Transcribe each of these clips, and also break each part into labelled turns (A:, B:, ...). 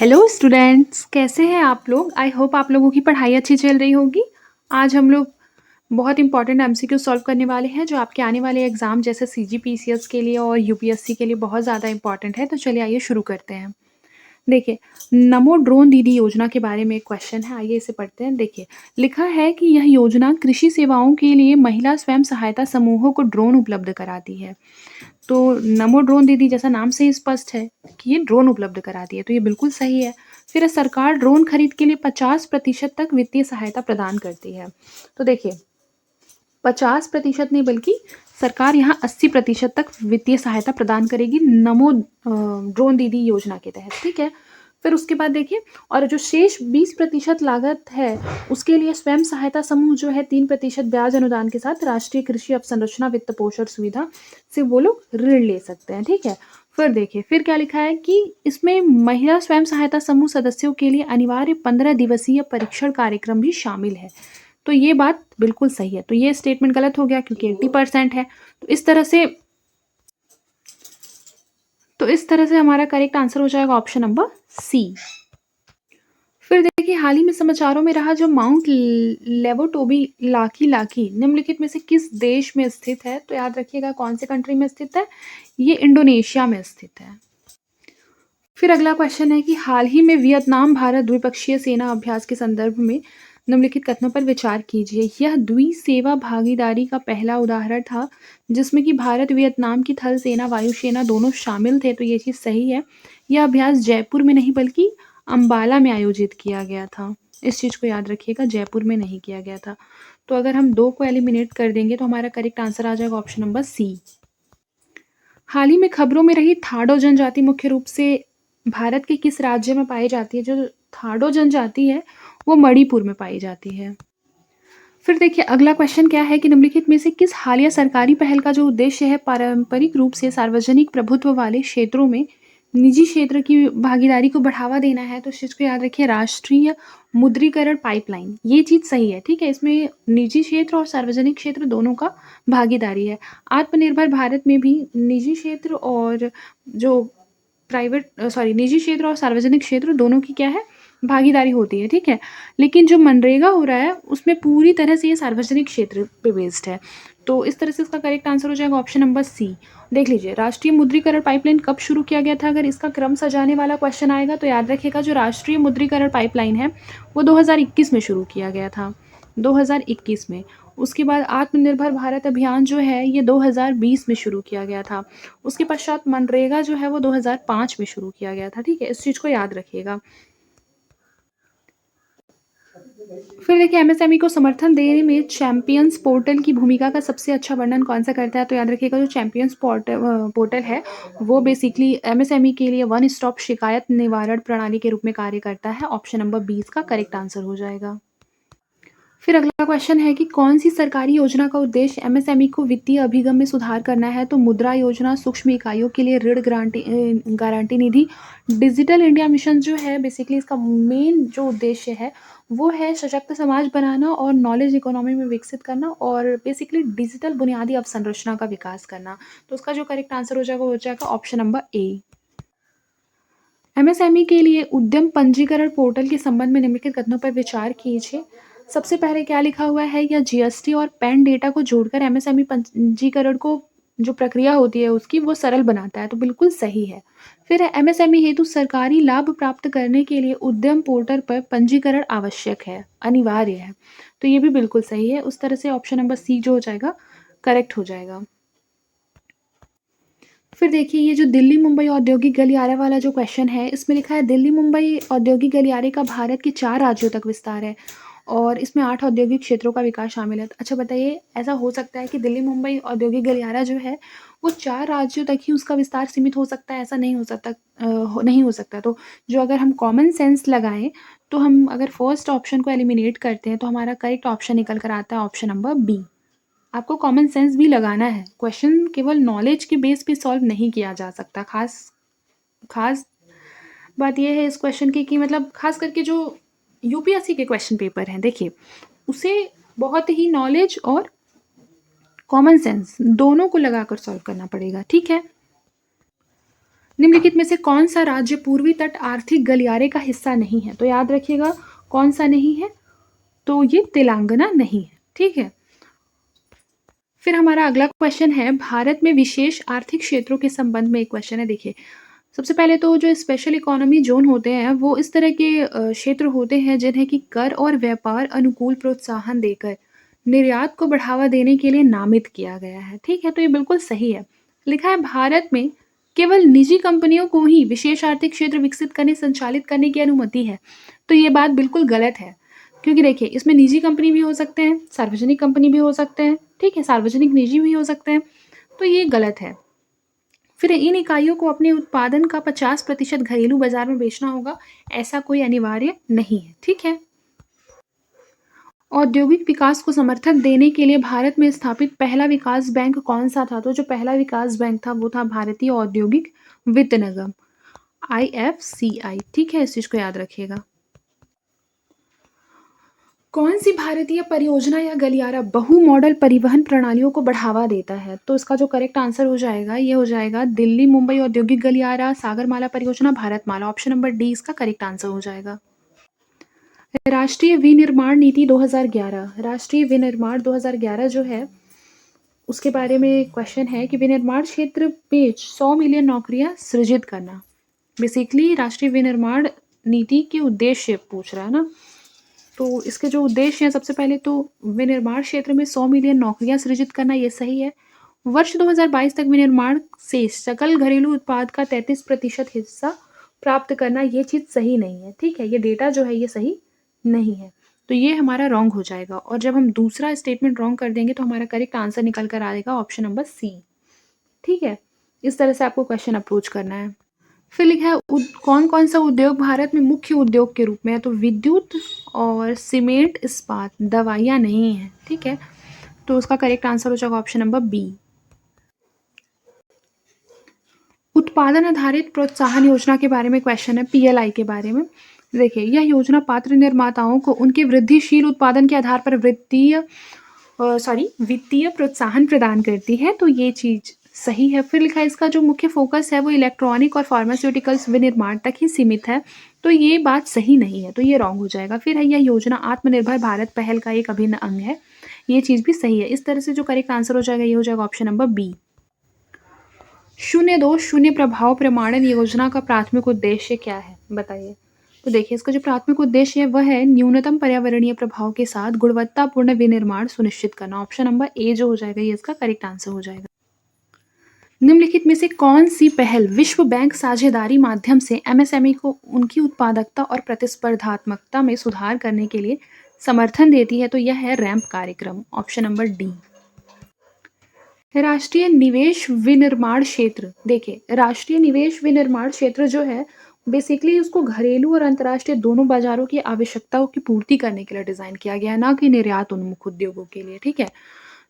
A: Hello students, कैसे हैं आप लोग? आई होप आप लोगों की पढ़ाई अच्छी चल रही होगी। आज हम लोग बहुत इंपॉर्टेंट एमसीक्यू सॉल्व करने वाले हैं जो आपके आने वाले एग्जाम जैसे सीजीपीसीएस के लिए और यूपीएससी के लिए बहुत ज़्यादा इंपॉर्टेंट है। तो चलिए आइए शुरू करते हैं। देखिए, नमो ड्रोन दीदी योजना के बारे में एक क्वेश्चन है, आइए इसे पढ़ते हैं। देखिए, लिखा है कि यह योजना कृषि सेवाओं के लिए महिला स्वयं सहायता समूहों को ड्रोन उपलब्ध कराती है। तो नमो ड्रोन दीदी जैसा नाम से ही स्पष्ट है कि ये ड्रोन उपलब्ध कराती है, तो ये बिल्कुल सही है। फिर सरकार ड्रोन खरीद के लिए 50% तक वित्तीय सहायता प्रदान करती है। तो देखिए, 50% नहीं बल्कि सरकार यहाँ 80% तक वित्तीय सहायता प्रदान करेगी नमो ड्रोन दीदी योजना के तहत, ठीक है। फिर उसके बाद देखिए, और जो शेष 20% लागत है उसके लिए स्वयं सहायता समूह जो है 3% ब्याज अनुदान के साथ राष्ट्रीय कृषि अवसंरचना वित्त पोषण सुविधा से वो लोग ऋण ले सकते हैं, ठीक है। फिर देखिए, फिर क्या लिखा है कि इसमें महिला स्वयं सहायता समूह सदस्यों के लिए अनिवार्य 15 दिवसीय परीक्षण कार्यक्रम भी शामिल है। तो ये बात बिल्कुल सही है। तो ये स्टेटमेंट गलत हो गया क्योंकि 80% है। तो इस तरह से हमारा करेक्ट आंसर हो जाएगा ऑप्शन नंबर सी। फिर देखिए, हाल ही में समाचारों में रहा जो माउंट लेवोटोबी लाकी लाकी निम्नलिखित में से किस देश में स्थित है? तो याद रखिएगा कौन से कंट्री में स्थित है, ये इंडोनेशिया में स्थित है। फिर अगला क्वेश्चन है कि हाल ही में वियतनाम भारत द्विपक्षीय सेना अभ्यास के संदर्भ में निम्नलिखित कथनों पर विचार कीजिए। यह द्विसेवा भागीदारी का पहला उदाहरण था जिसमें कि भारत वियतनाम की थल सेना वायुसेना दोनों शामिल थे, तो ये चीज़ सही है। यह अभ्यास जयपुर में नहीं बल्कि अंबाला में आयोजित किया गया था। इस चीज़ को याद रखिएगा, जयपुर में नहीं किया गया था। तो अगर हम 2 को एलिमिनेट कर देंगे तो हमारा करेक्ट आंसर आ जाएगा ऑप्शन नंबर सी। हाल ही में खबरों में रही थाडो जनजाति मुख्य रूप से भारत के किस राज्य में पाई जाती है? जो थाडो जनजाति है वो मणिपुर में पाई जाती है। फिर देखिए, अगला क्वेश्चन क्या है कि निम्नलिखित में से किस हालिया सरकारी पहल का जो उद्देश्य है पारंपरिक रूप से सार्वजनिक प्रभुत्व वाले क्षेत्रों में निजी क्षेत्र की भागीदारी को बढ़ावा देना है? तो इस चीज़ को याद रखिए, राष्ट्रीय मुद्रीकरण पाइपलाइन, ये चीज़ सही है, ठीक है। इसमें निजी क्षेत्र और सार्वजनिक क्षेत्र दोनों का भागीदारी है। आत्मनिर्भर भारत में भी निजी क्षेत्र और जो निजी क्षेत्र और सार्वजनिक क्षेत्र दोनों की क्या है, भागीदारी होती है, ठीक है। लेकिन जो मनरेगा हो रहा है उसमें पूरी तरह से ये सार्वजनिक क्षेत्र पे बेस्ड है। तो इस तरह से इसका करेक्ट आंसर हो जाएगा ऑप्शन नंबर सी। देख लीजिए, राष्ट्रीय मुद्रीकरण पाइपलाइन कब शुरू किया गया था? अगर इसका क्रम सजाने वाला क्वेश्चन आएगा तो याद रखिएगा, जो राष्ट्रीय मुद्रीकरण पाइपलाइन है वो 2021 में शुरू किया गया था, 2021 में। उसके बाद आत्मनिर्भर भारत अभियान जो है ये 2020 में शुरू किया गया था। उसके पश्चात मनरेगा जो है वो 2005 में शुरू किया गया था, ठीक है। इस चीज़ को याद रखिएगा। फिर देखिए, एमएसएमई को समर्थन देने में चैंपियंस पोर्टल की भूमिका का सबसे अच्छा वर्णन कौन सा करता है? तो याद रखिएगा, जो चैंपियंस पोर्टल है वो बेसिकली एमएसएमई के लिए वन स्टॉप शिकायत निवारण प्रणाली के रूप में कार्य करता है। ऑप्शन नंबर 20 का करेक्ट आंसर हो जाएगा। फिर अगला क्वेश्चन है कि कौन सी सरकारी योजना का उद्देश्य एमएसएमई को वित्तीय अभिगम में सुधार करना है? तो मुद्रा योजना, सूक्ष्म इकाइयों के लिए ऋण गारंटी निधि, डिजिटल इंडिया मिशन जो है बेसिकली इसका मेन जो उद्देश्य है वो है सशक्त समाज बनाना और नॉलेज इकोनॉमी में विकसित करना और बेसिकली डिजिटल बुनियादी अवसंरचना का विकास करना। तो उसका जो करेक्ट आंसर हो जाएगा ऑप्शन नंबर ए। एमएसएमई के लिए उद्यम पंजीकरण पोर्टल के संबंध में निम्नलिखित कथनों पर विचार कीजिए। सबसे पहले क्या लिखा हुआ है, या जीएसटी और पैन डेटा को जोड़कर एमएसएमई पंजीकरण को जो प्रक्रिया होती है उसकी वो सरल बनाता है, तो बिल्कुल सही है। फिर है, एमएसएमई हेतु सरकारी लाभ प्राप्त करने के लिए उद्यम पोर्टल पर पंजीकरण आवश्यक है, अनिवार्य है, तो ये भी बिल्कुल सही है। उस तरह से ऑप्शन नंबर सी जो हो जाएगा करेक्ट हो जाएगा। फिर देखिए, ये जो दिल्ली मुंबई औद्योगिक गलियारा वाला जो क्वेश्चन है इसमें लिखा है दिल्ली मुंबई औद्योगिक गलियारे का भारत के 4 राज्यों तक विस्तार है और इसमें 8 औद्योगिक क्षेत्रों का विकास शामिल है। तो अच्छा बताइए, ऐसा हो सकता है कि दिल्ली मुंबई औद्योगिक गलियारा जो है वो 4 राज्यों तक ही उसका विस्तार सीमित हो सकता है? ऐसा नहीं हो सकता। नहीं हो सकता। तो जो अगर हम कॉमन सेंस लगाएं तो हम अगर फर्स्ट ऑप्शन को एलिमिनेट करते हैं तो हमारा करेक्ट ऑप्शन निकल कर आता है ऑप्शन नंबर बी। आपको कॉमन सेंस भी लगाना है। क्वेश्चन केवल नॉलेज के बेस पे सॉल्व नहीं किया जा सकता। खास खास बात यह है इस क्वेश्चन की कि मतलब खास करके जो यूपीएससी के क्वेश्चन पेपर हैं, देखिए उसे बहुत ही नॉलेज और कॉमन सेंस दोनों को लगाकर सॉल्व करना पड़ेगा, ठीक है। निम्नलिखित में से कौन सा राज्य पूर्वी तट आर्थिक गलियारे का हिस्सा नहीं है? तो याद रखिएगा कौन सा नहीं है, तो ये तेलंगाना नहीं है। ठीक है, फिर हमारा अगला क्वेश्चन है, भारत में विशेष आर्थिक क्षेत्रों के संबंध में एक क्वेश्चन है। देखिए, सबसे पहले तो जो स्पेशल इकोनॉमी जोन होते हैं वो इस तरह के क्षेत्र होते हैं जिन्हें कि कर और व्यापार अनुकूल प्रोत्साहन देकर निर्यात को बढ़ावा देने के लिए नामित किया गया है। ठीक है, तो ये बिल्कुल सही है। लिखा है भारत में केवल निजी कंपनियों को ही विशेष आर्थिक क्षेत्र विकसित करने संचालित करने की अनुमति है। तो ये बात बिल्कुल गलत है, क्योंकि देखिए इसमें निजी कंपनी भी हो सकते हैं, सार्वजनिक कंपनी भी हो सकते हैं। ठीक है, सार्वजनिक निजी भी हो सकते हैं, तो ये गलत है। फिर इन इकाइयों को अपने उत्पादन का 50% घरेलू बाजार में बेचना होगा, ऐसा कोई अनिवार्य नहीं है। ठीक है, औद्योगिक विकास को समर्थन देने के लिए भारत में स्थापित पहला विकास बैंक कौन सा था? तो जो पहला विकास बैंक था वो था भारतीय औद्योगिक वित्त निगम, IFCI। ठीक है, इस चीज को याद रखिएगा। कौन सी भारतीय परियोजना या गलियारा बहु मॉडल परिवहन प्रणालियों को बढ़ावा देता है? तो इसका जो करेक्ट आंसर हो जाएगा ये हो जाएगा दिल्ली मुंबई औद्योगिक गलियारा, सागरमाला परियोजना, भारतमाला। ऑप्शन नंबर डी इसका करेक्ट आंसर हो जाएगा। राष्ट्रीय विनिर्माण नीति 2011, राष्ट्रीय विनिर्माण 2011 जो है उसके बारे में क्वेश्चन है कि विनिर्माण क्षेत्र में 100 मिलियन नौकरियां सृजित करना। बेसिकली राष्ट्रीय विनिर्माण नीति के उद्देश्य पूछ रहा है ना, तो इसके जो उद्देश्य हैं, सबसे पहले तो विनिर्माण क्षेत्र में 100 मिलियन नौकरियां सृजित करना, ये सही है। वर्ष 2022 तक विनिर्माण से सकल घरेलू उत्पाद का 33% हिस्सा प्राप्त करना, ये चीज़ सही नहीं है। ठीक है, ये डेटा जो है ये सही नहीं है, तो ये हमारा रॉन्ग हो जाएगा। और जब हम दूसरा स्टेटमेंट रॉन्ग कर देंगे तो हमारा करेक्ट आंसर निकल कर आएगा ऑप्शन नंबर सी। ठीक है, इस तरह से आपको क्वेश्चन अप्रोच करना है। फिर लिखा है कौन कौन सा उद्योग भारत में मुख्य उद्योग के रूप में है? तो विद्युत और सीमेंट, इस्पात, दवाइयाँ नहीं है। ठीक है, तो उसका करेक्ट आंसर हो जाएगा ऑप्शन नंबर बी। उत्पादन आधारित प्रोत्साहन योजना के बारे में क्वेश्चन है, PLI के बारे में। देखिए, यह योजना पात्र निर्माताओं को उनके वृद्धिशील उत्पादन के आधार पर वित्तीय प्रोत्साहन प्रदान करती है, तो ये चीज़ सही है। फिर लिखा है इसका जो मुख्य फोकस है वो इलेक्ट्रॉनिक और फार्मास्यूटिकल्स विनिर्माण तक ही सीमित है, तो ये बात सही नहीं है, तो ये रॉन्ग हो जाएगा। फिर है यह योजना आत्मनिर्भर भारत पहल का एक अभिन्न अंग है, ये चीज़ भी सही है। इस तरह से जो करेक्ट आंसर हो जाएगा ये हो जाएगा ऑप्शन नंबर बी। शून्य दोष शून्य प्रभाव प्रमाणन योजना का प्राथमिक उद्देश्य क्या है, बताइए। तो देखिए, इसका जो प्राथमिक उद्देश्य है वह है न्यूनतम पर्यावरणीय प्रभाव के साथ गुणवत्तापूर्ण विनिर्माण सुनिश्चित करना। ऑप्शन नंबर ए जो हो जाएगा ये इसका करेक्ट आंसर हो जाएगा। निम्नलिखित में से कौन सी पहल विश्व बैंक साझेदारी माध्यम से MSME को उनकी उत्पादकता और प्रतिस्पर्धात्मकता में सुधार करने के लिए समर्थन देती है? तो यह है रैंप कार्यक्रम। Option number D. राष्ट्रीय निवेश विनिर्माण क्षेत्र, देखिए राष्ट्रीय निवेश विनिर्माण क्षेत्र जो है बेसिकली उसको घरेलू और अंतर्राष्ट्रीय दोनों बाजारों की आवश्यकताओं की पूर्ति करने के लिए डिज़ाइन किया गया है, ना कि निर्यात उन्मुख उद्योगों के लिए। ठीक है,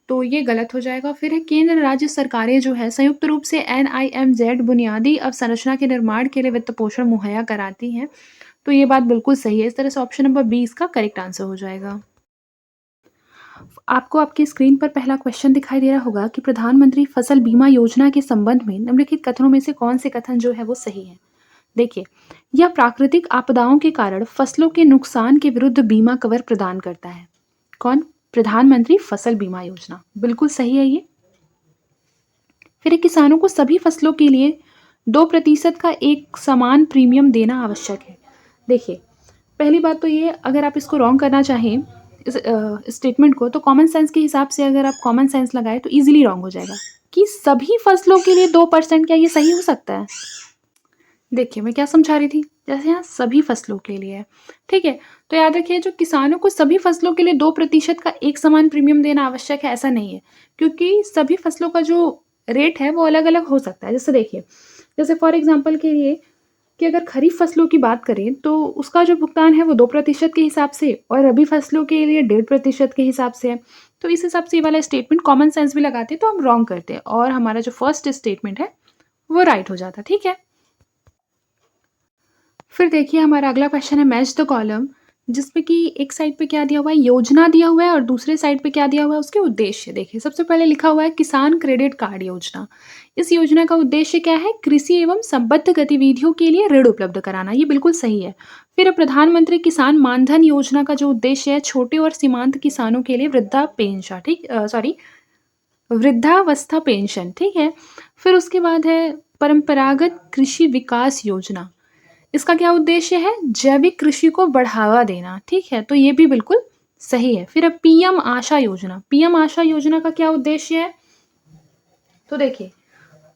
A: तो ये गलत हो जाएगा। फिर है केंद्र राज्य सरकारें जो है संयुक्त रूप से NIMZ बुनियादी अवसंरचना के निर्माण के लिए वित्त पोषण मुहैया कराती हैं, तो ये बात बिल्कुल सही है। इस तरह से ऑप्शन नंबर बी इसका करेक्ट आंसर हो जाएगा। आपको आपकी स्क्रीन पर पहला क्वेश्चन दिखाई दे रहा होगा कि प्रधानमंत्री फसल बीमा योजना के संबंध में निम्नलिखित कथनों में से कौन से कथन जो है वो सही है? देखिए, यह प्राकृतिक आपदाओं के कारण फसलों के नुकसान के विरुद्ध बीमा कवर प्रदान करता है। कौन? प्रधानमंत्री फसल बीमा योजना, बिल्कुल सही है ये। फिर किसानों को सभी फसलों के लिए 2% का एक समान प्रीमियम देना आवश्यक है। देखिए, पहली बात तो ये, अगर आप इसको रॉन्ग करना चाहें इस स्टेटमेंट को, तो कॉमन सेंस के हिसाब से अगर आप कॉमन सेंस लगाए तो इजीली रॉन्ग हो जाएगा कि सभी फसलों के लिए 2%, क्या ये सही हो सकता है? देखिए, मैं क्या समझा रही थी, जैसे यहाँ सभी फसलों के लिए है। ठीक है, तो याद रखिए जो किसानों को सभी फसलों के लिए 2% का एक समान प्रीमियम देना आवश्यक है, ऐसा नहीं है, क्योंकि सभी फसलों का जो रेट है वो अलग अलग हो सकता है। जैसे देखिए, जैसे फॉर एग्जाम्पल के लिए कि अगर खरीफ फसलों की बात करें तो उसका जो भुगतान है वो 2% के हिसाब से, और रबी फसलों के लिए 1.5% के हिसाब से है। तो इस हिसाब से ये वाला स्टेटमेंट कॉमन सेंस भी लगाते तो हम रॉन्ग करते हैं, और हमारा जो फर्स्ट स्टेटमेंट है वो राइट हो जाता। ठीक है, फिर देखिए हमारा अगला क्वेश्चन है मैच द कॉलम। जिसमें कि एक साइड पे क्या दिया हुआ है, योजना दिया हुआ है और दूसरे साइड पे क्या दिया हुआ है, उसके उद्देश्य। देखिए, सबसे पहले लिखा हुआ है किसान क्रेडिट कार्ड योजना। इस योजना का उद्देश्य क्या है? कृषि एवं संबद्ध गतिविधियों के लिए ऋण उपलब्ध कराना, ये बिल्कुल सही है। फिर प्रधानमंत्री किसान मानधन योजना का जो उद्देश्य है, छोटे और सीमांत किसानों के लिए वृद्धा पेंशन, सॉरी, वृद्धावस्था पेंशन, ठीक है। फिर उसके बाद है परंपरागत कृषि विकास योजना। इसका क्या उद्देश्य है? जैविक कृषि को बढ़ावा देना, ठीक है, तो ये भी बिल्कुल सही है। फिर अब पीएम आशा योजना। पीएम आशा योजना का क्या उद्देश्य है? तो देखिए,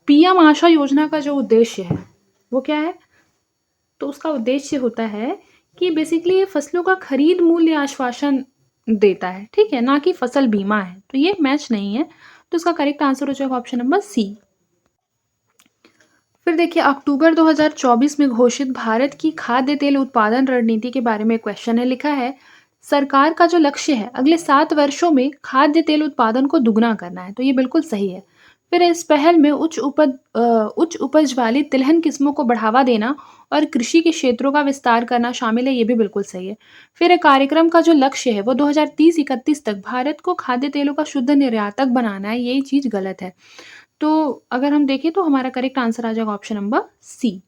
A: पीएम आशा योजना का जो उद्देश्य है वो क्या है? तो उसका उद्देश्य होता है कि बेसिकली ये फसलों का खरीद मूल्य आश्वासन देता है, ठीक है, ना कि फसल बीमा है। तो ये मैच नहीं है, तो इसका करेक्ट आंसर हो जाएगा ऑप्शन नंबर सी। फिर देखिए, अक्टूबर 2024 में घोषित भारत की खाद्य तेल उत्पादन रणनीति के बारे में क्वेश्चन है। लिखा है, सरकार का जो लक्ष्य है अगले 7 वर्षों में खाद्य तेल उत्पादन को दुगना करना है, तो ये बिल्कुल सही है। फिर इस पहल में उच्च उपज वाली तिलहन किस्मों को बढ़ावा देना और कृषि के क्षेत्रों का विस्तार करना शामिल है, ये भी बिल्कुल सही है। फिर कार्यक्रम का जो लक्ष्य है वो 2030-31 तक भारत को खाद्य तेलों का शुद्ध निर्यातक बनाना है, यही चीज़ गलत है। तो अगर हम देखें तो हमारा करेक्ट आंसर आ जाएगा ऑप्शन नंबर सी।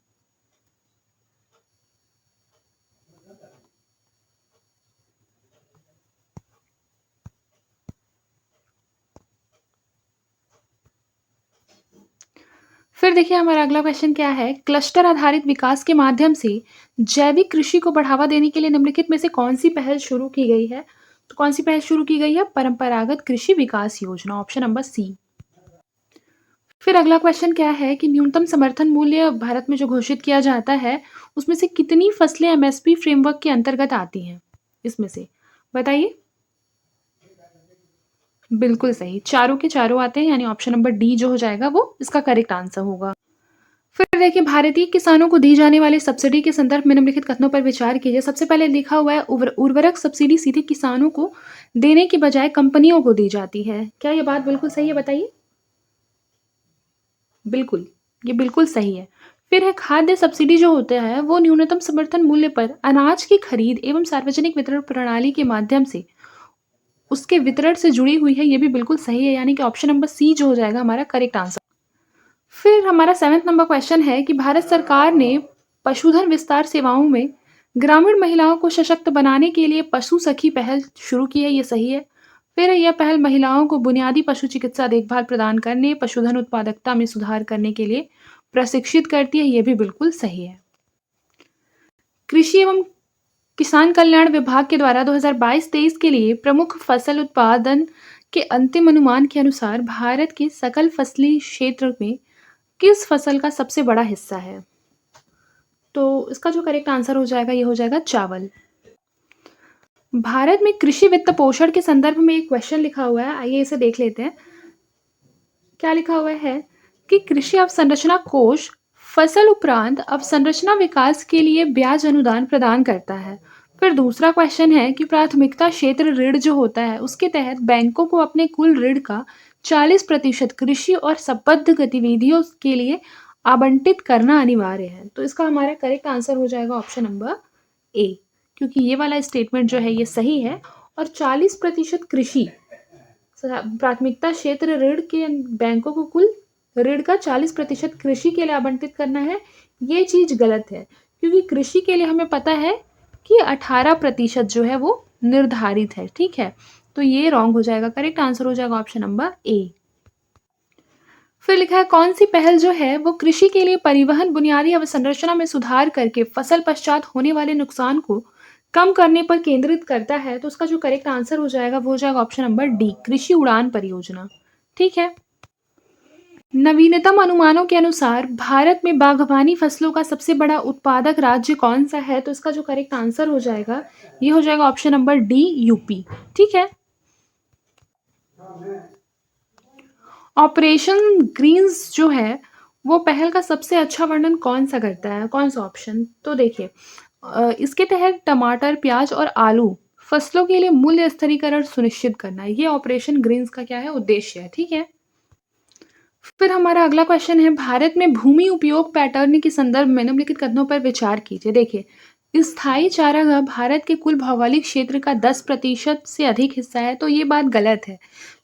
A: फिर देखिए, हमारा अगला क्वेश्चन क्या है? क्लस्टर आधारित विकास के माध्यम से जैविक कृषि को बढ़ावा देने के लिए निम्नलिखित में से कौन सी पहल शुरू की गई है? तो कौन सी पहल शुरू की गई है? परंपरागत कृषि विकास योजना, ऑप्शन नंबर सी। फिर अगला क्वेश्चन क्या है कि न्यूनतम समर्थन मूल्य भारत में जो घोषित किया जाता है, उसमें से कितनी फसलें एमएसपी फ्रेमवर्क के अंतर्गत आती हैं? इसमें से बताइए। बिल्कुल सही, चारों के चारों आते हैं, यानी ऑप्शन नंबर डी जो हो जाएगा वो इसका करेक्ट आंसर होगा। फिर देखिए, भारतीय किसानों को दी जाने वाली सब्सिडी के संदर्भ में निम्नलिखित कथनों पर विचार कीजिए। सबसे पहले लिखा हुआ है उर्वरक सब्सिडी सीधे किसानों को देने की बजाय कंपनियों को दी जाती है। क्या ये बात बिल्कुल सही है? बताइए। बिल्कुल, ये बिल्कुल सही है। फिर है खाद्य सब्सिडी जो होता है वो न्यूनतम समर्थन मूल्य पर अनाज की खरीद एवं सार्वजनिक वितरण प्रणाली के माध्यम से उसके वितरण से जुड़ी हुई है, ये भी बिल्कुल सही है, यानी कि ऑप्शन नंबर सी जो हो जाएगा हमारा करेक्ट आंसर। फिर हमारा 7th नंबर क्वेश्चन है कि भारत सरकार ने पशुधन विस्तार सेवाओं में ग्रामीण महिलाओं को सशक्त बनाने के लिए पशु सखी पहल शुरू की है, ये सही है। फिर यह पहल महिलाओं को बुनियादी पशु चिकित्सा देखभाल प्रदान करने, पशुधन उत्पादकता में सुधार करने के लिए प्रशिक्षित करती है, ये भी बिल्कुल सही है। कृषि एवं किसान कल्याण विभाग के द्वारा 2022-23 के लिए प्रमुख फसल उत्पादन के अंतिम अनुमान के अनुसार भारत के सकल फसली क्षेत्र में किस फसल का सबसे बड़ा हिस्सा है? तो इसका जो करेक्ट आंसर हो जाएगा ये हो जाएगा चावल। भारत में कृषि वित्त पोषण के संदर्भ में एक क्वेश्चन लिखा हुआ है, आइए इसे देख लेते हैं। क्या लिखा हुआ है कि कृषि अवसंरचना कोष फसल उपरांत अवसंरचना विकास के लिए ब्याज अनुदान प्रदान करता है। फिर दूसरा क्वेश्चन है कि प्राथमिकता क्षेत्र ऋण जो होता है उसके तहत बैंकों को अपने कुल ऋण का 40% कृषि और संबद्ध गतिविधियों के लिए आवंटित करना अनिवार्य है। तो इसका हमारा करेक्ट आंसर हो जाएगा ऑप्शन नंबर ए, क्योंकि ये वाला स्टेटमेंट जो है ये सही है। और 40% कृषि प्राथमिकता क्षेत्र ऋण के बैंकों को कुल ऋण का 40% कृषि के लिए आवंटित करना है, ये चीज गलत है, क्योंकि कृषि के लिए हमें पता है कि 18% जो है वो निर्धारित है, ठीक है। तो ये रॉन्ग हो जाएगा, करेक्ट आंसर हो जाएगा ऑप्शन नंबर ए। फिर लिखा है कौन सी पहल जो है वो कृषि के लिए परिवहन बुनियादी अवसंरचना में सुधार करके फसल पश्चात होने वाले नुकसान को कम करने पर केंद्रित करता है। तो उसका जो करेक्ट आंसर हो जाएगा वो हो जाएगा ऑप्शन नंबर डी, कृषि उड़ान परियोजना, ठीक है। नवीनतम अनुमानों के अनुसार भारत में बागवानी फसलों का सबसे बड़ा उत्पादक राज्य कौन सा है? तो इसका जो करेक्ट आंसर हो जाएगा ये हो जाएगा ऑप्शन नंबर डी, यूपी, ठीक है। ऑपरेशन ग्रीन्स जो है वो पहल का सबसे अच्छा वर्णन कौन सा करता है? कौन सा ऑप्शन? तो देखिए, इसके तहत टमाटर, प्याज और आलू फसलों के लिए मूल्य स्थिरीकरण सुनिश्चित करना है, ये ऑपरेशन ग्रीन्स का क्या है? उद्देश्य है, ठीक है। फिर हमारा अगला क्वेश्चन है भारत में भूमि उपयोग पैटर्न के संदर्भ में निम्नलिखित कथनों पर विचार कीजिए। देखिए, स्थायी चारागाह भारत के कुल भौगोलिक क्षेत्र का 10% से अधिक हिस्सा है, तो ये बात गलत है,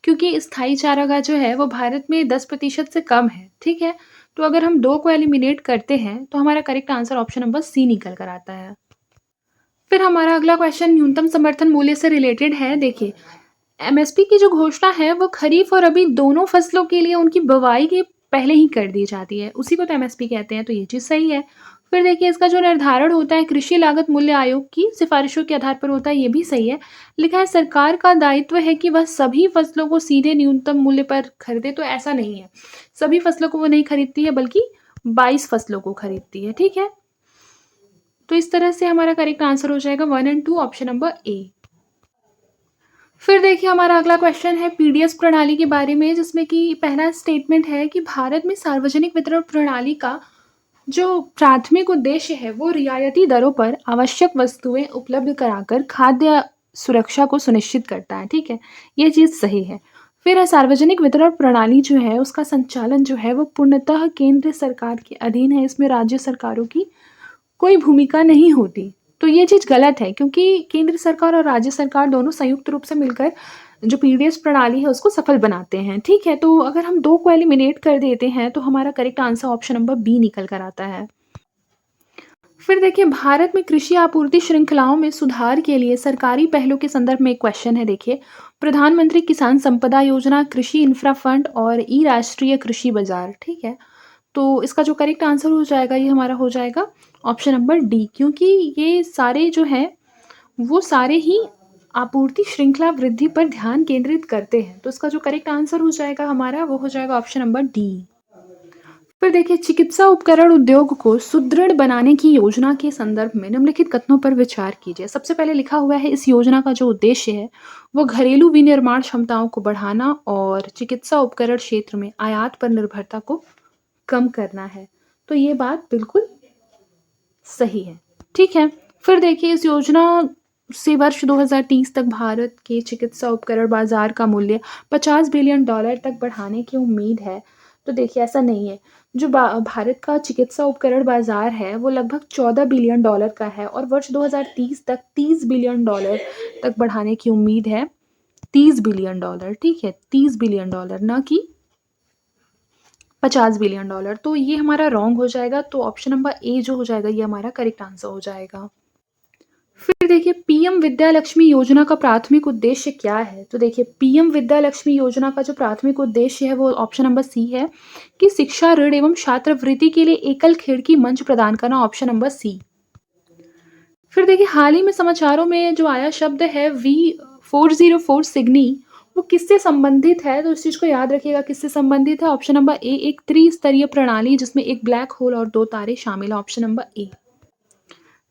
A: क्योंकि स्थायी चारागाह जो है वो भारत में 10% से कम है, ठीक है? तो अगर हम 2 को एलिमिनेट करते हैं, तो हमारा correct answer option number C निकल कर आता है। फिर हमारा अगला क्वेश्चन न्यूनतम समर्थन मूल्य से रिलेटेड है। देखिए, एमएसपी की जो घोषणा है वो खरीफ और रबी दोनों फसलों के लिए उनकी बुवाई के पहले ही कर दी जाती है, उसी को तो एमएसपी कहते हैं, तो ये चीज़ सही है। फिर देखिए, इसका जो निर्धारण होता है कृषि लागत मूल्य आयोग की सिफारिशों के आधार पर होता है, ये भी सही है। लिखा है सरकार का दायित्व है कि वह सभी फसलों को सीधे न्यूनतम मूल्य पर खरीदे, तो ऐसा नहीं है। सभी फसलों को वो नहीं खरीदती है, बल्कि 22 फसलों को खरीदती है, ठीक है? तो इस तरह से हमारा करेक्ट आंसर हो जाएगा 1 एंड 2 ऑप्शन नंबर ए। फिर देखिए, हमारा अगला क्वेश्चन है पीडीएस प्रणाली के बारे में, जिसमें कि पहला स्टेटमेंट है कि भारत में सार्वजनिक वितरण प्रणाली का जो प्राथमिक उद्देश्य है वो रियायती दरों पर आवश्यक वस्तुएं उपलब्ध कराकर खाद्य सुरक्षा को सुनिश्चित करता है, ठीक है? ये चीज़ सही है। फिर सार्वजनिक वितरण प्रणाली जो है उसका संचालन जो है वो पूर्णतः केंद्र सरकार के अधीन है, इसमें राज्य सरकारों की कोई भूमिका नहीं होती। तो ये चीज़ गलत है, क्योंकि केंद्र सरकार और राज्य सरकार दोनों संयुक्त रूप से मिलकर जो पीडीएस प्रणाली है उसको सफल बनाते हैं, ठीक है? तो अगर हम 2 को एलिमिनेट कर देते हैं तो हमारा correct answer option number B निकल कर आता है। फिर देखिए, भारत में कृषि आपूर्ति श्रृंखलाओं में सुधार के लिए सरकारी पहलों के संदर्भ में एक क्वेश्चन है। देखिए, प्रधानमंत्री किसान संपदा योजना, कृषि इंफ्रा फंड और ई राष्ट्रीय कृषि बाजार, ठीक है? तो इसका जो करेक्ट आंसर हो जाएगा ये हमारा हो जाएगा ऑप्शन नंबर डी, क्योंकि ये सारे जो हैं वो सारे ही आपूर्ति श्रृंखला वृद्धि पर ध्यान केंद्रित करते हैं। तो इसका जो करेक्ट आंसर हो जाएगा हमारा वो हो जाएगा ऑप्शन नंबर डी। फिर देखिए, चिकित्सा उपकरण उद्योग को सुदृढ़ बनाने की योजना के संदर्भ में निम्नलिखित कथनों पर विचार कीजिए। सबसे पहले लिखा हुआ है इस योजना का जो उद्देश्य है वो घरेलू विनिर्माण क्षमताओं को बढ़ाना और चिकित्सा उपकरण क्षेत्र में आयात पर निर्भरता को कम करना है। तो ये बात बिल्कुल सही है, ठीक है? फिर देखिए, इस योजना से वर्ष 2030 तक भारत के चिकित्सा उपकरण बाजार का मूल्य $50 बिलियन तक बढ़ाने की उम्मीद है। तो देखिए, ऐसा नहीं है। जो भारत का चिकित्सा उपकरण बाजार है वो लगभग $14 बिलियन का है और वर्ष 2030 तक $30 बिलियन तक बढ़ाने की उम्मीद है। $30 बिलियन, ठीक है? $30 बिलियन, ना कि $50 बिलियन। तो ये हमारा रॉन्ग हो जाएगा, तो ऑप्शन नंबर ए जो हो जाएगा ये हमारा करेक्ट आंसर हो जाएगा। फिर देखिए, पीएम विद्या लक्ष्मी योजना का प्राथमिक उद्देश्य क्या है? तो देखिए, पीएम विद्या लक्ष्मी योजना का जो प्राथमिक उद्देश्य है वो ऑप्शन नंबर सी है कि शिक्षा ऋण एवं छात्रवृत्ति के लिए एकल खिड़की मंच प्रदान करना, ऑप्शन नंबर सी। फिर देखिए, हाल ही में समाचारों में जो आया शब्द है V404 सिग्नी, वो किससे संबंधित है? तो इस चीज़ को याद रखिएगा, किससे संबंधित है? ऑप्शन नंबर ए, एक त्रिस्तरीय प्रणाली जिसमें एक ब्लैक होल और 2 तारे शामिल है, ऑप्शन नंबर ए।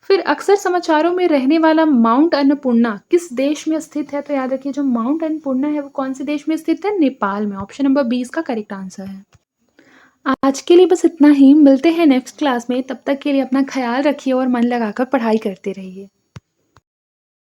A: फिर अक्सर समाचारों में रहने वाला माउंट अन्नपूर्णा किस देश में स्थित है? तो याद रखिए, जो माउंट अन्नपूर्णा है वो कौन से देश में स्थित है? नेपाल में, ऑप्शन नंबर बी इसका करेक्ट आंसर है। आज के लिए बस इतना ही, मिलते हैं नेक्स्ट क्लास में। तब तक के लिए अपना ख्याल रखिए और मन लगाकर पढ़ाई करते रहिए।